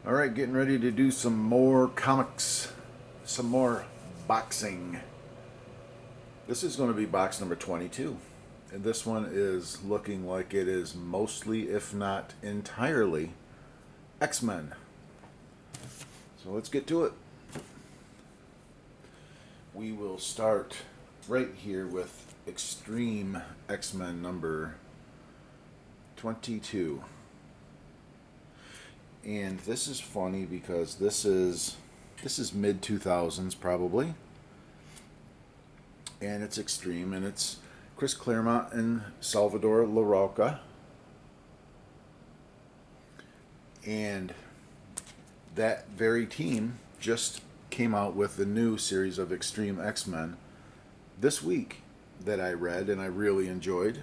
All right, getting ready to do some more comics, some more boxing. This is going to be box number 22. And this one is looking like it is mostly, if not entirely, X-Men. So let's get to it. We will start right here with Extreme X-Men number 22. And this is funny because this is mid 2000s probably, and it's Extreme, and it's Chris Claremont and Salvador Larroca, and that very team just came out with the new series of Extreme X-Men this week that I read and I really enjoyed,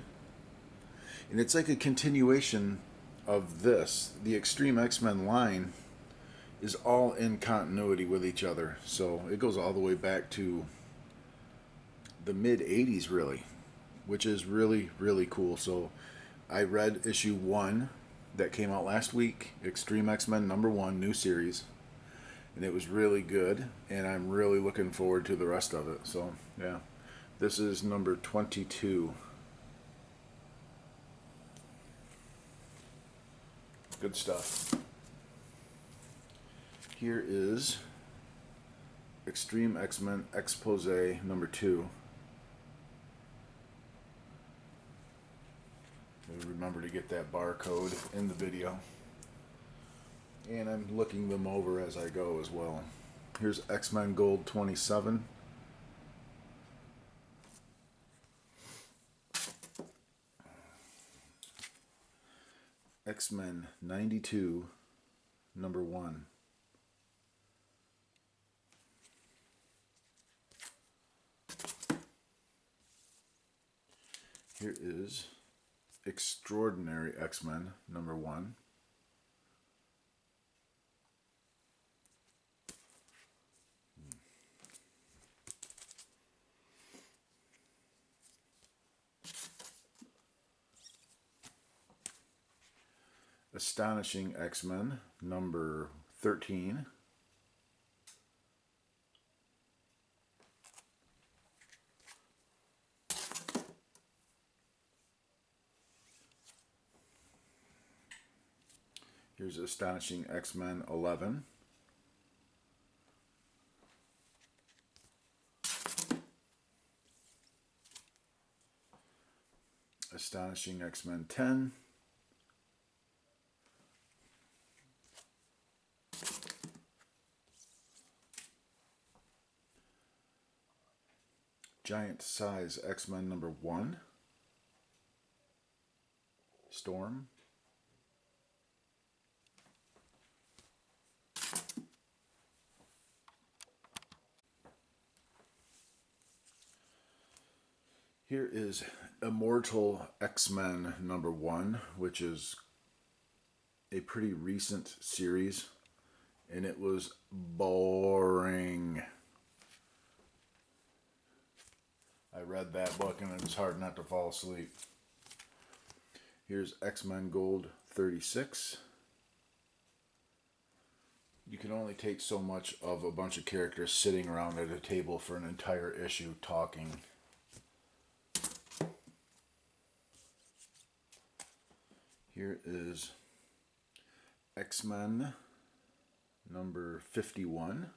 and it's like a continuation of this. The Extreme X-Men line is all in continuity with each other. So it goes all the way back to the mid 80s, really, which is really, really cool. So I read issue 1 that came out last week, Extreme X-Men number 1, new series. And it was really good. And I'm really looking forward to the rest of it. So, yeah. This is number 22. Good stuff. Here is Extreme X-Men Expose number 2. Remember to get that barcode in the video. And I'm looking them over as I go as well. Here's X-Men Gold 27. X-Men 92, number 1. Here is Extraordinary X-Men number 1. Astonishing X-Men number 13. Here's Astonishing X-Men 11. Astonishing X-Men 10. Giant Size X-Men number 1. Storm. Here is Immortal X-Men number 1, which is a pretty recent series, and it was boring. I read that book and it was hard not to fall asleep. Here's X-Men Gold 36. You can only take so much of a bunch of characters sitting around at a table for an entire issue talking. Here is X-Men number 51.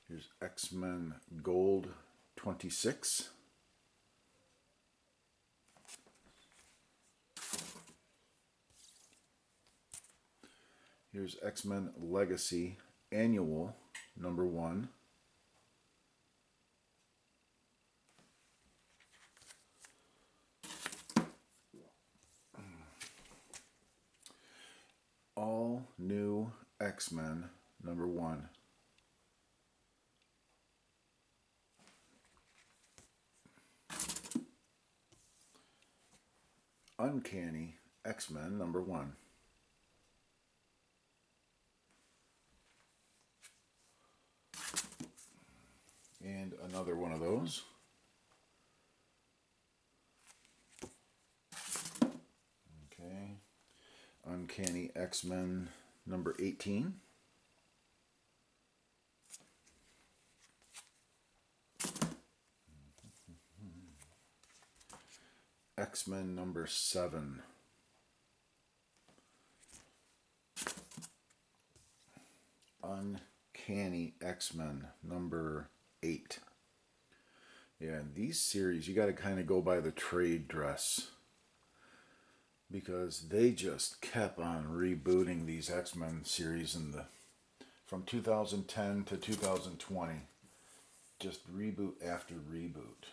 Here's X-Men Gold 26. Here's X-Men Legacy Annual number 1. All New X-Men number 1. Uncanny X-Men number 1. And another one of those. Uncanny X-Men number 18. X-Men number 7. Uncanny X-Men number 8. Yeah, in these series, you got to kind of go by the trade dress, because they just kept on rebooting these X-Men series from 2010 to 2020. Just reboot after reboot.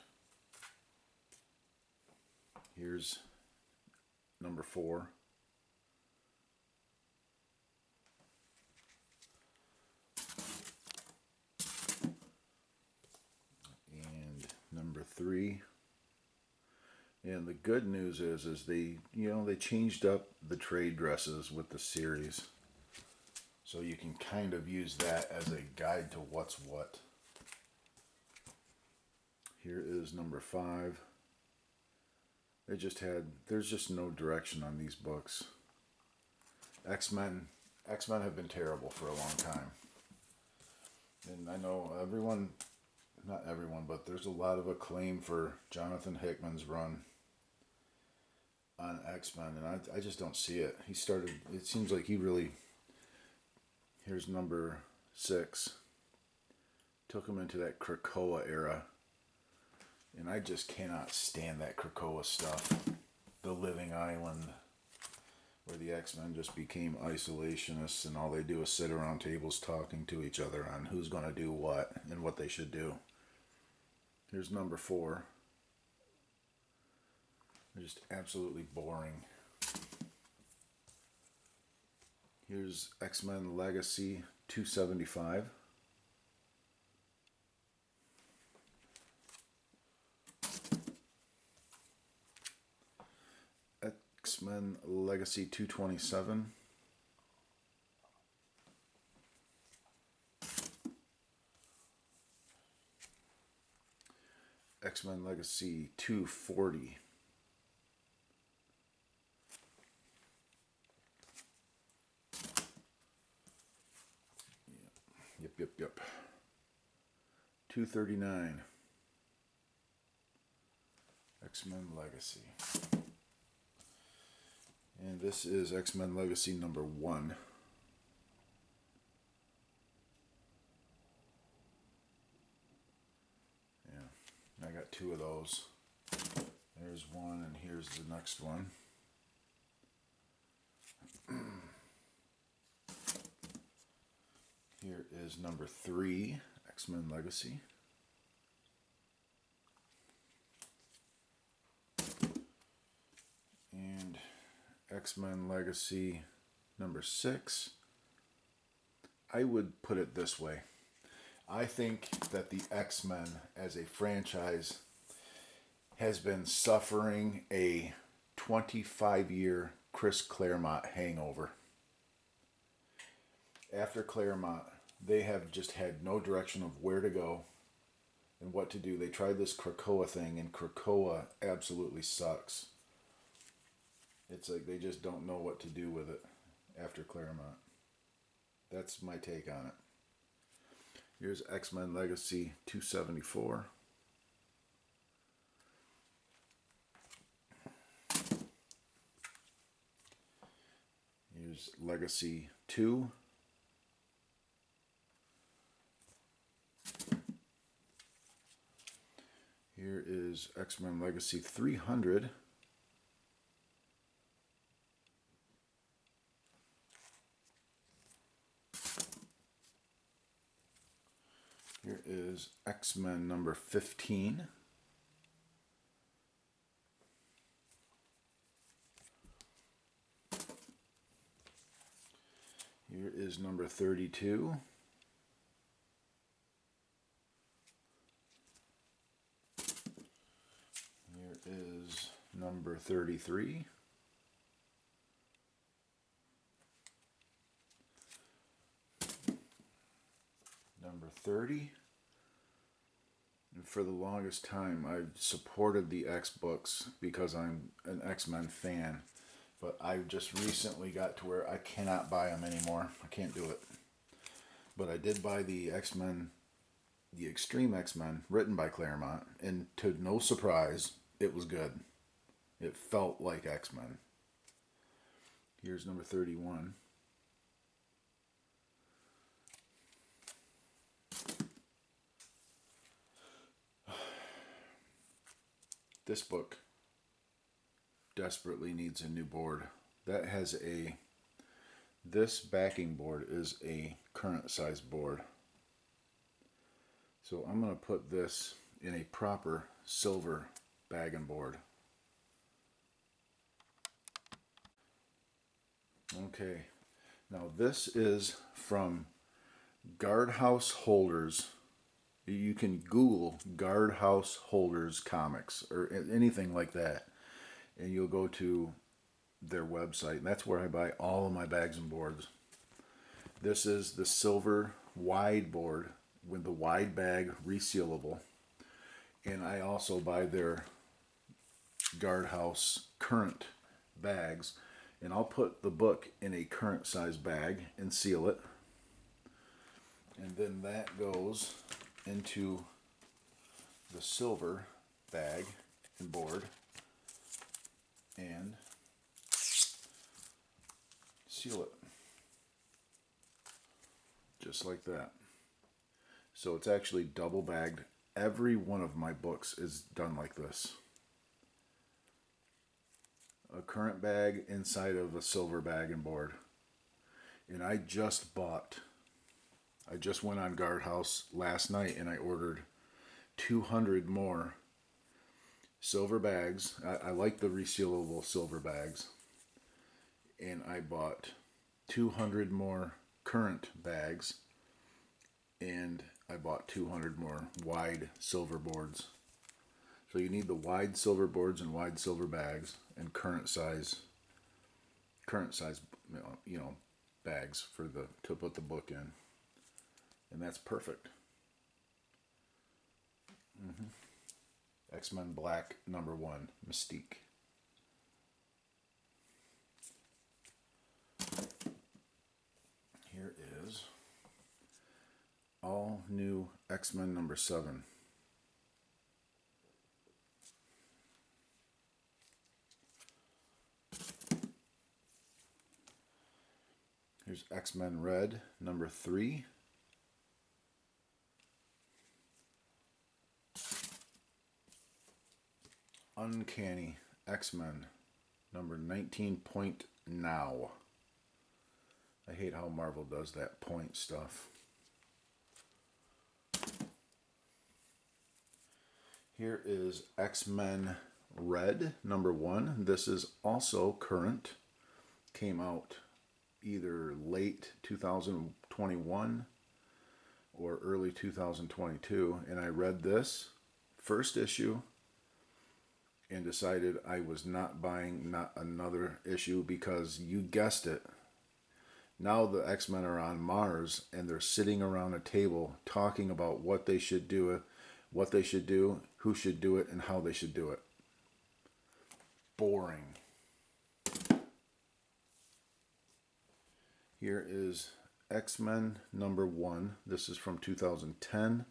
Here's number 4. And number 3. And the good news is they changed up the trade dresses with the series. So you can kind of use that as a guide to what's what. Here is number 5. There's just no direction on these books. X-Men have been terrible for a long time. And I know not everyone, but there's a lot of acclaim for Jonathan Hickman's run on X-Men, and I just don't see it. It seems like he really, here's number 6, took him into that Krakoa era, and I just cannot stand that Krakoa stuff. The Living Island, where the X-Men just became isolationists and all they do is sit around tables talking to each other on who's going to do what and what they should do. Here's number 4. They're just absolutely boring. Here's X-Men Legacy 275. X-Men Legacy 227. X-Men Legacy 240. Yep. 239. X-Men Legacy. And this is X-Men Legacy number 1. Yeah, I got 2 of those. There's one, and here's the next one. Here is number 3, X-Men Legacy. And X-Men Legacy number 6. I would put it this way. I think that the X-Men as a franchise has been suffering a 25-year Chris Claremont hangover. After Claremont, they have just had no direction of where to go and what to do. They tried this Krakoa thing, and Krakoa absolutely sucks. It's like they just don't know what to do with it after Claremont. That's my take on it. Here's X-Men Legacy 274. Here's Legacy 2. Here is X-Men Legacy 300. Here is X-Men number 15. Here is number 32. Here is number 33. Number 30. And for the longest time, I've supported the X books because I'm an X-Men fan. But I just recently got to where I cannot buy them anymore. I can't do it. But I did buy the X-Men, the Extreme X-Men, written by Claremont, and to no surprise, it was good. It felt like X-Men. Here's number 31. This book desperately needs a new board. This backing board is a current size board. So I'm going to put this in a proper silver bag and board. Okay, now this is from Guardhouse Holders. You can Google Guardhouse Holders comics or anything like that, and you'll go to their website, and that's where I buy all of my bags and boards. This is the silver wide board with the wide bag resealable, and I also buy their Guardhouse current bags, and I'll put the book in a current size bag and seal it, and then that goes into the silver bag and board and seal it just like that. So it's actually double bagged. Every one of my books is done like this. A current bag inside of a silver bag and board. And I just went on Guardhouse last night and I ordered 200 more silver bags. I like the resealable silver bags. And I bought 200 more current bags. And I bought 200 more wide silver boards. So you need the wide silver boards and wide silver bags and current size, bags to put the book in. And that's perfect. X-Men Black #1, Mystique. Here is all new X-Men #7. Here's X-Men Red #3. Uncanny X-Men #19 Point Now. I hate how Marvel does that point stuff. Here is X-Men Red #1. This is also current. Came out either late 2021 or early 2022. And I read this first issue and decided I was not buying not another issue because you guessed it. Now the X-Men are on Mars and they're sitting around a table talking about what they should do, who should do it, and how they should do it. Boring. Here is X-Men #1. This is from 2010.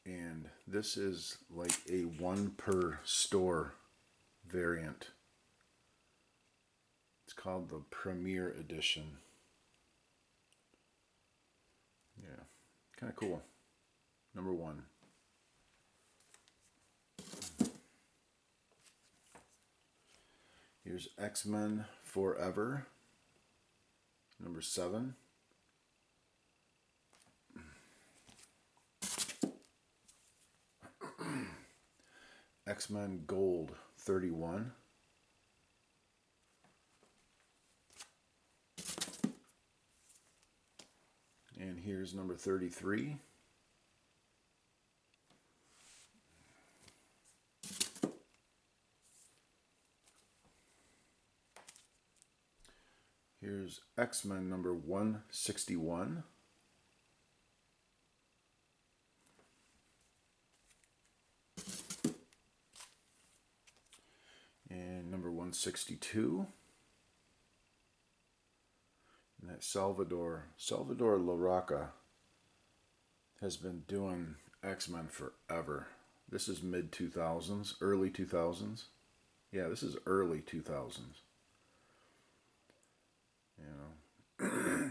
And this is like a one per store variant. It's called the Premiere Edition. Yeah, kind of cool. #1. Here's X-Men Forever #7. X-Men Gold 31. And here's number 33. Here's X-Men #161. And 162. And that Salvador Larroca has been doing X-Men forever. This is mid 2000s, early 2000s. Yeah, this is early 2000s. You know,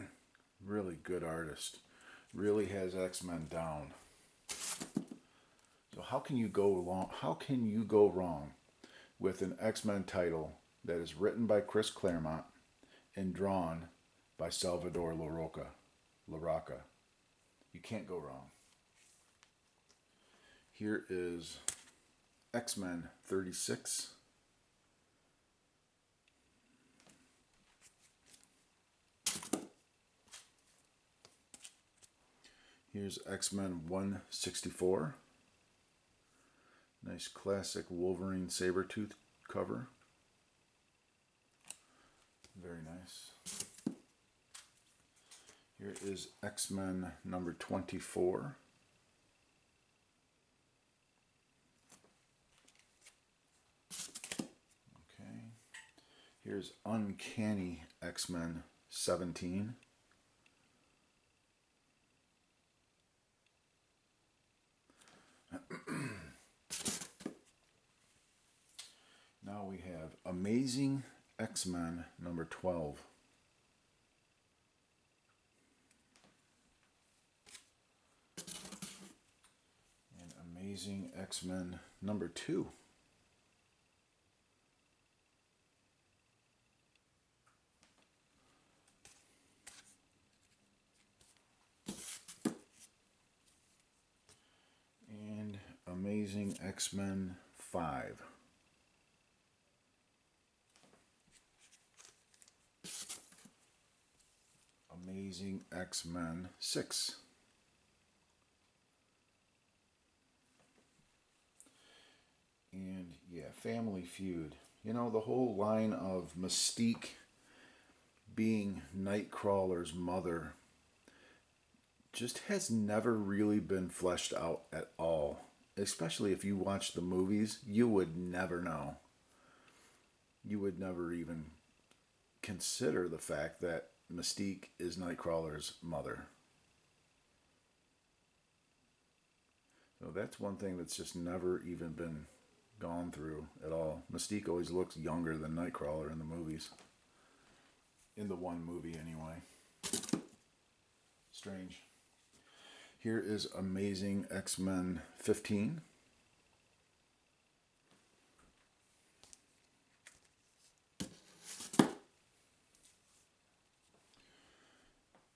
really good artist. Really has X-Men down. So how can you go wrong with an X-Men title that is written by Chris Claremont and drawn by Salvador Larroca? You can't go wrong. Here is X-Men 36. Here's X-Men 164. Nice classic Wolverine Sabretooth cover. Very nice. Here is X-Men number 24. Okay. Here's Uncanny X-Men 17. Now we have Amazing X-Men number 12. And Amazing X-Men number 2. And Amazing X-Men 5. Amazing X-Men 6. And yeah, Family Feud. You know, the whole line of Mystique being Nightcrawler's mother just has never really been fleshed out at all. Especially if you watch the movies, you would never know. You would never even consider the fact that Mystique is Nightcrawler's mother. So that's one thing that's just never even been gone through at all. Mystique always looks younger than Nightcrawler in the movies. In the one movie, anyway. Strange. Here is Amazing X-Men 15.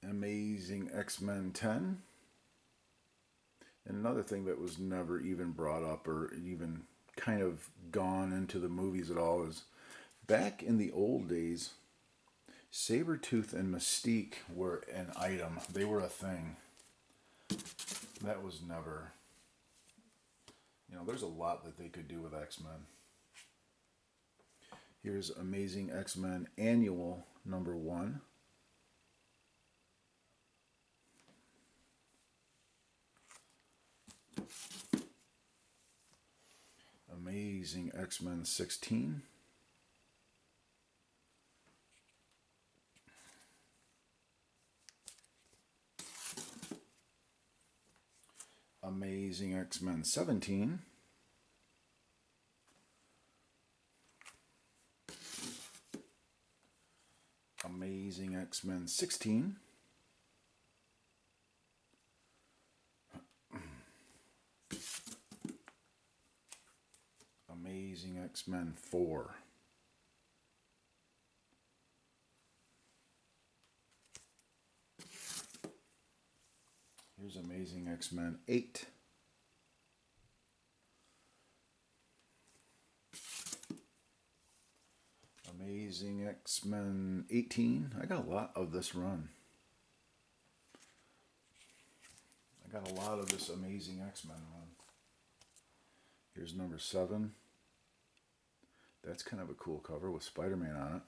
Amazing X-Men 10. And another thing that was never even brought up or even kind of gone into the movies at all is back in the old days, Sabretooth and Mystique were an item. They were a thing. That was never... You know, there's a lot that they could do with X-Men. Here's Amazing X-Men Annual number 1. Amazing X-Men 16. Amazing X-Men 17. Amazing X-Men 16. Amazing X-Men 4. Here's Amazing X-Men 8. Amazing X-Men 18. I got a lot of this run. I got a lot of this Amazing X-Men run. Here's number 7. That's kind of a cool cover with Spider-Man on it.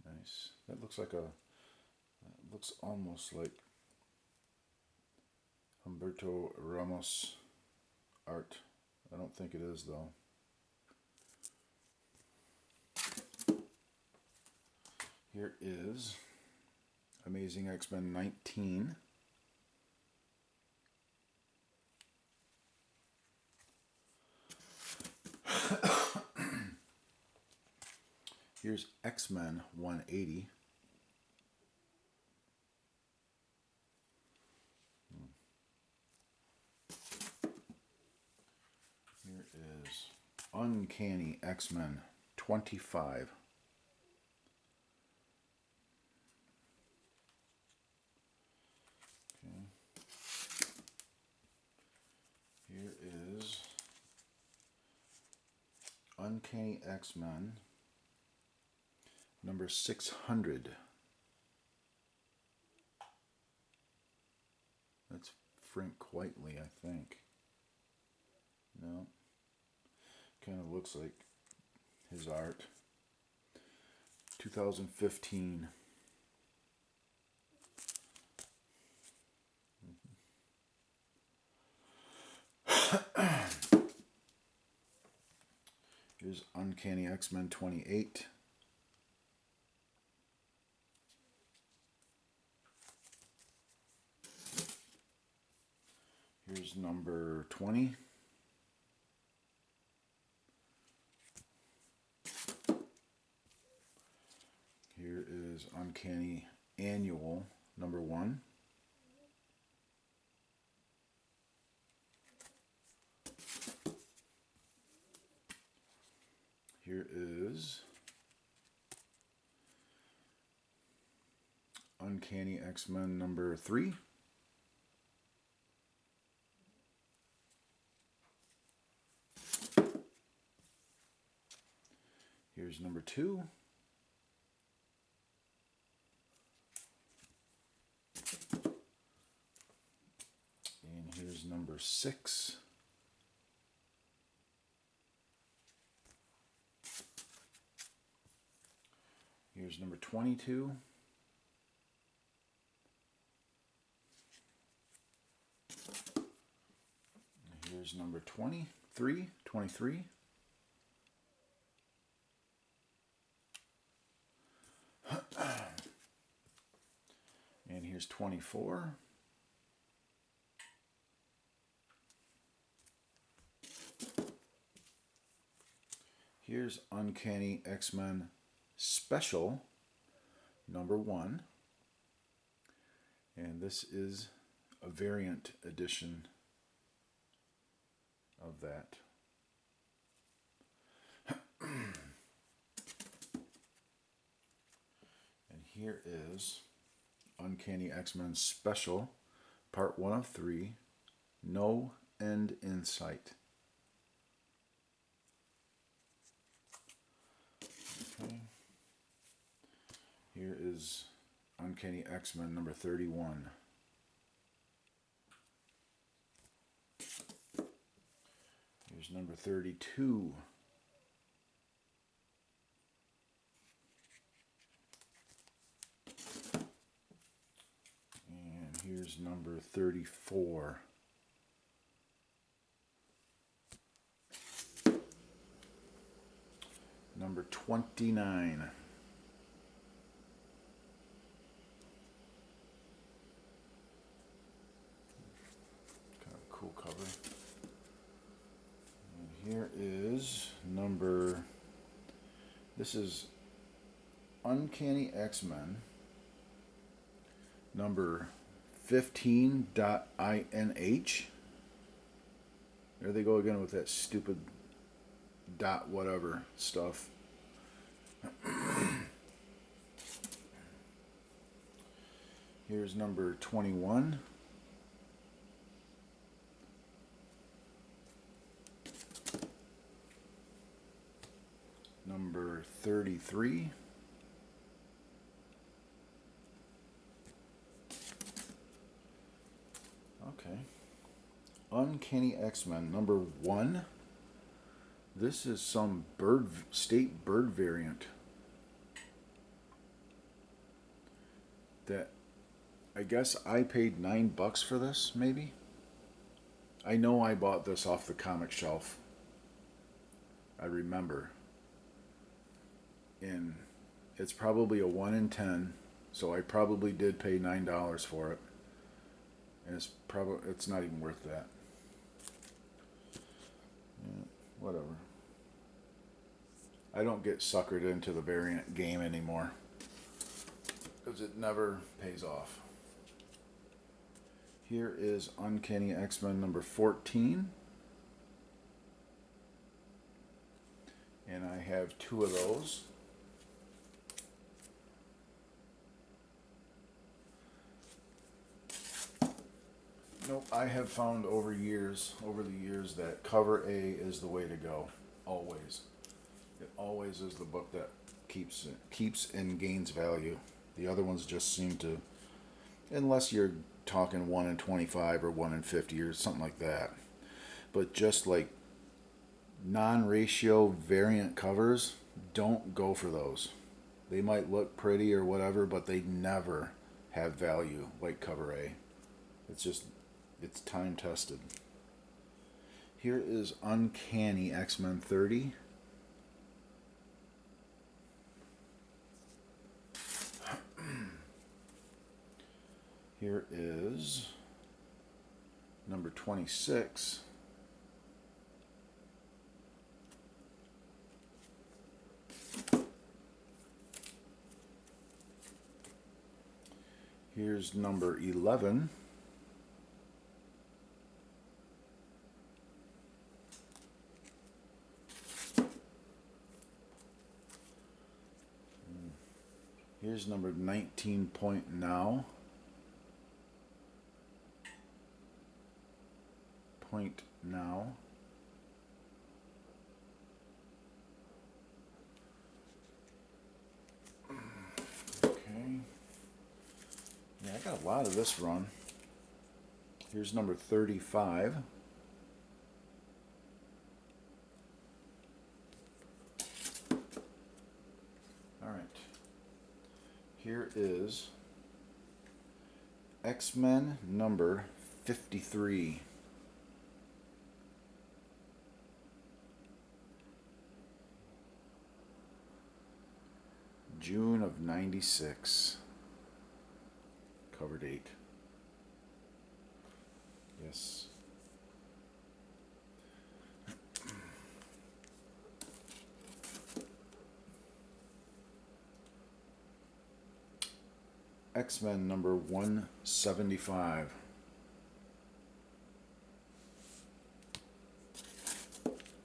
Nice. That looks like that looks almost like Humberto Ramos art. I don't think it is, though. Here is Amazing X-Men 19. Here's X-Men 180. Here is Uncanny X-Men 25. Okay. Here is Uncanny X-Men number 600. That's Frank Quitely, I think. No. Kind of looks like his art. 2015. Here's Uncanny X-Men 28. Here's number 20. Here is Uncanny Annual number 1. Here is Uncanny X-Men number 3. Here's number 2. And here's number 6. Here's number 22. Here's number 23. And here's 24. Here's Uncanny X-Men Special number 1. And this is a variant edition of that. And here is Uncanny X-Men Special, Part 1 of 3, No End in Sight. Okay. Here is Uncanny X-Men number 31. Here's number 32. And here's number 34. Number 29. Kind of a cool cover. And here is this is Uncanny X-Men number 15.INH. There they go again with that stupid dot whatever stuff. Here's number 21. Number 33. Okay. Uncanny X-Men number 1. This is some state bird variant that I guess I paid $9 for this, maybe. I know I bought this off the comic shelf. I remember. And it's probably a 1 in 10, so I probably did pay $9 for it. And it's not even worth that. Yeah, whatever. I don't get suckered into the variant game anymore because it never pays off. Here is Uncanny X-Men number 14. And I have 2 of those. Nope, I have found over the years that cover A is the way to go. Always. It always is the book that keeps and gains value. The other ones just seem to, unless you're talking 1 in 25 or 1 in 50 or something like that. But just like non-ratio variant covers, don't go for those. They might look pretty or whatever, but they never have value like cover A. It's time tested. Here is Uncanny X-Men 30. Here is number 26. Here's number 11. Here's number 19 point now. Point now. Okay. Yeah, I got a lot of this run. Here's number 35. All right. Here is X-Men number 53. June of 96. Cover date. Yes. X-Men number 175.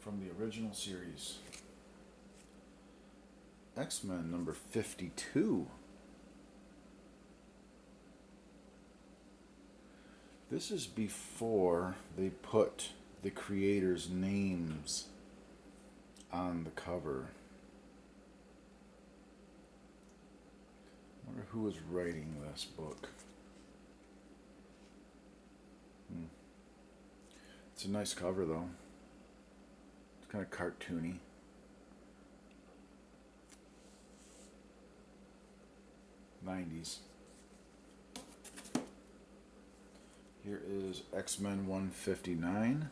From the original series. X-Men number 52. This is before they put the creators' names on the cover. I wonder who was writing this book. It's a nice cover though. It's kind of cartoony. '90s. Here is X-Men 159.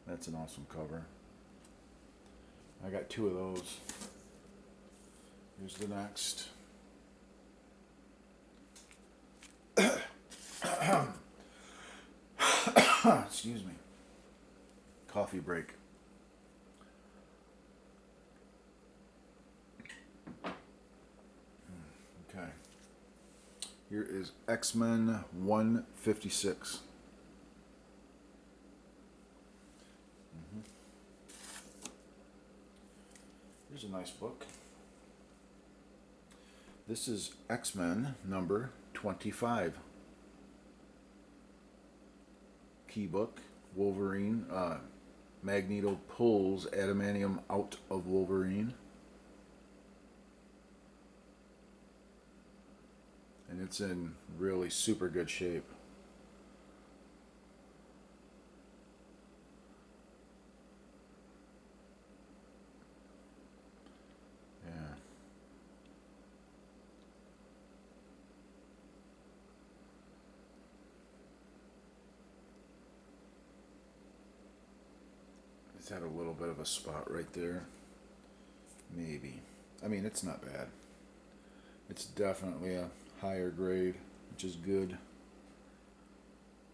That's an awesome cover. I got 2 of those. Here's the next. Excuse me. Coffee break. Okay. Here is X-Men 156. Here's a nice book. This is X-Men number 25. Key book. Wolverine. Magneto pulls adamantium out of Wolverine. And it's in really super good shape. Yeah. It's had a little bit of a spot right there. Maybe. I mean, it's not bad. It's definitely a higher grade, which is good.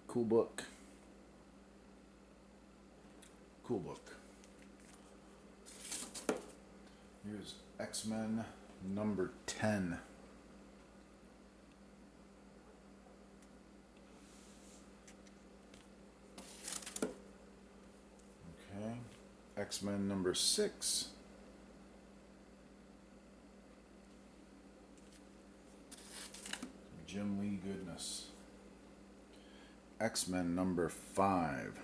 Cool book. Cool book. Here's X-Men number 10. Okay. X-Men number 6. Jim Lee goodness. X-Men number 5.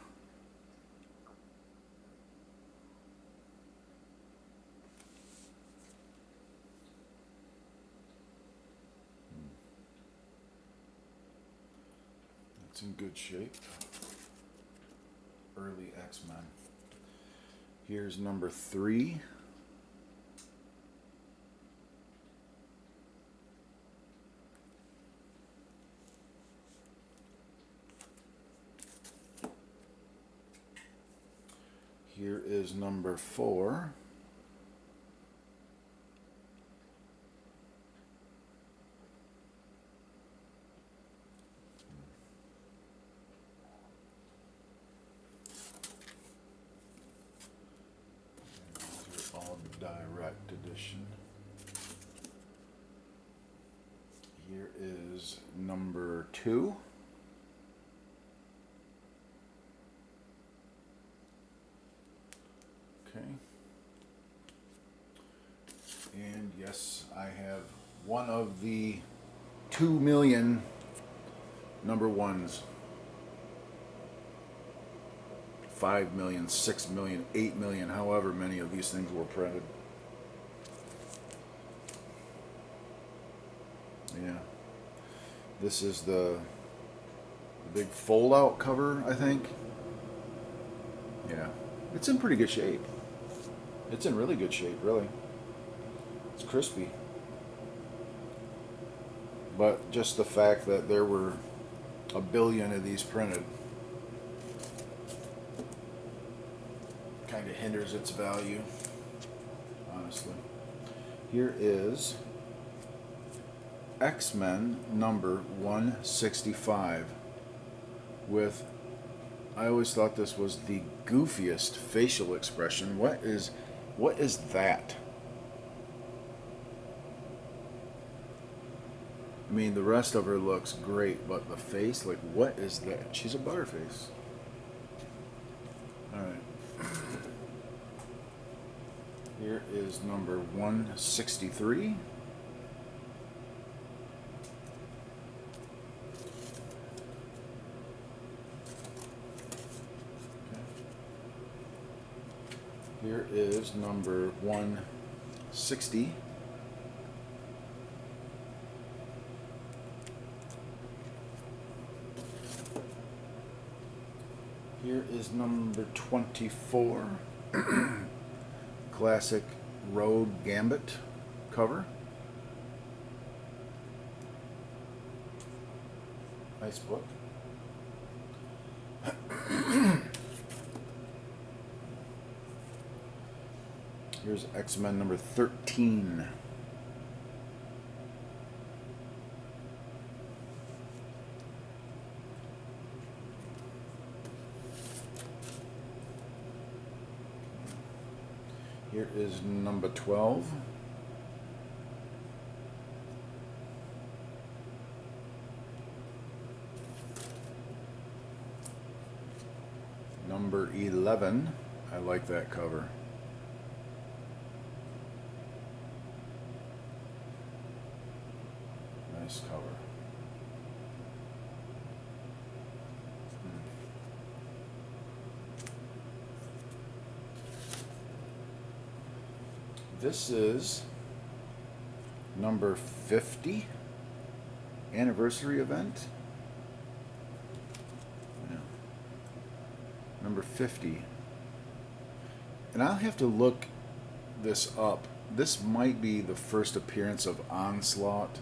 It's in good shape. Early X-Men. Here's number 3. Here is number 4. These are all direct edition. Here is number 2. Okay. And yes, I have one of the 2 million number ones. 5 million, 6 million, 8 million, however many of these things were printed. Yeah. This is the big fold-out cover, I think. Yeah. It's in pretty good shape. It's in really good shape, really. It's crispy. But just the fact that there were a billion of these printed kind of hinders its value, honestly. Here is X-Men number 165 with, I always thought this was the goofiest facial expression. What is that? I mean, the rest of her looks great, but the face, like, what is that? She's a butterface. Alright. Here is number 163. Here is number 160. Here is number 24. Classic Rogue Gambit cover. Nice book. Here's X-Men number 13. Here is number 12. Number 11. I like that cover. Nice cover. This is number 50 anniversary event. Yeah. Number 50. And I'll have to look this up. This might be the first appearance of Onslaught.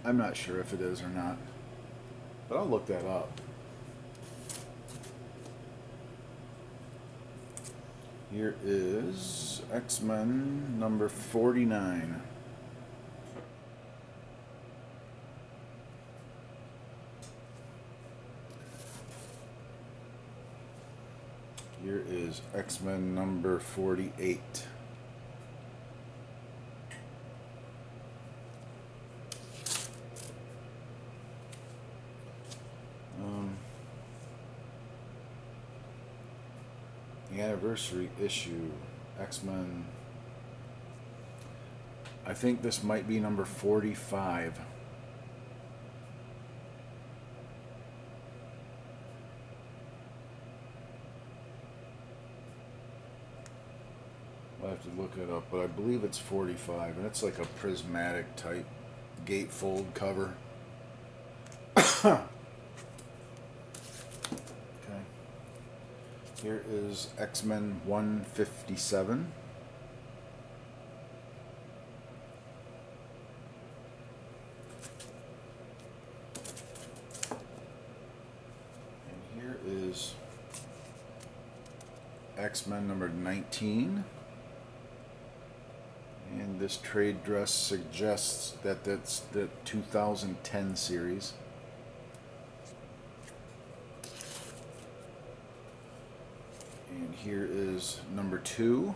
I'm not sure if it is or not, but I'll look that up. Here is X-Men number 49. Here is X-Men number 48. The anniversary issue, X-Men. I think this might be number 45. I'll have to look it up, but I believe it's 45, and it's like a prismatic type gatefold cover. Here is X-Men 157. And here is X-Men number 19. And this trade dress suggests that that's the 2010 series. And here is number 2.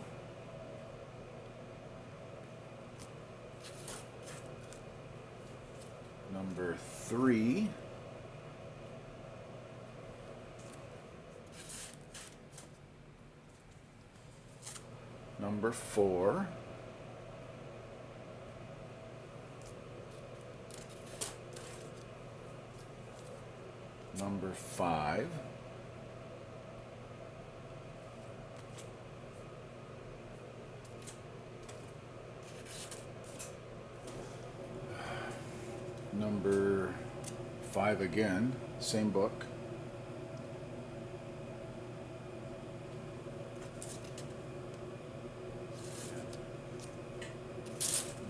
Number 3. Number 4. Number 5. Number 5 again, same book.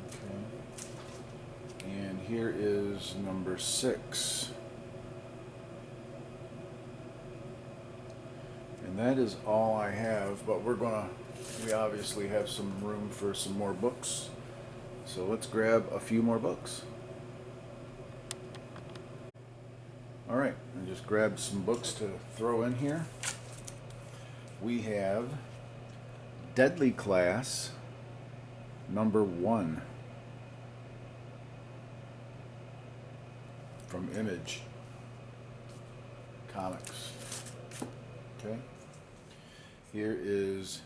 Okay. And here is number 6. And that is all I have, but we obviously have some room for some more books. So let's grab a few more books. Alright, I just grabbed some books to throw in here. We have Deadly Class number 1 from Image Comics. Okay. Here is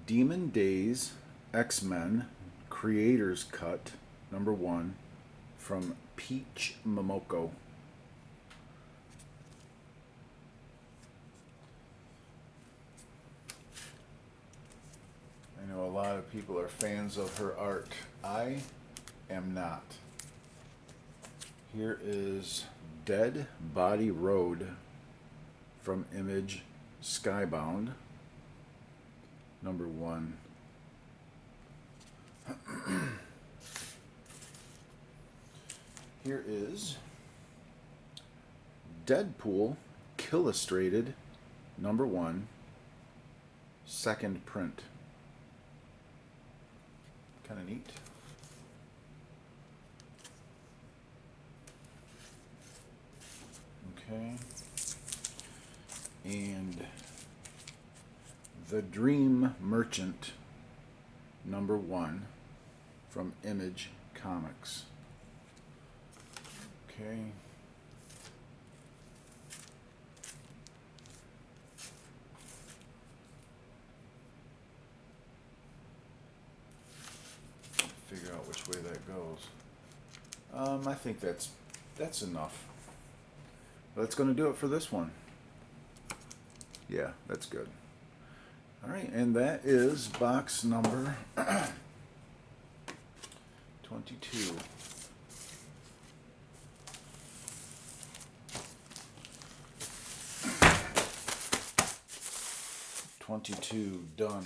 Demon Days X-Men Creator's Cut number 1 from Peach Momoko. I know a lot of people are fans of her art. I am not. Here is Dead Body Road from Image Skybound number 1. Here is Deadpool Killustrated number 1, second print. Kind of neat. Okay. And The Dream Merchant number 1 from Image Comics. Okay. Figure out which way that goes. I think that's enough. That's going to do it for this one. Yeah, that's good. All right, and that is box number 22. 22 done.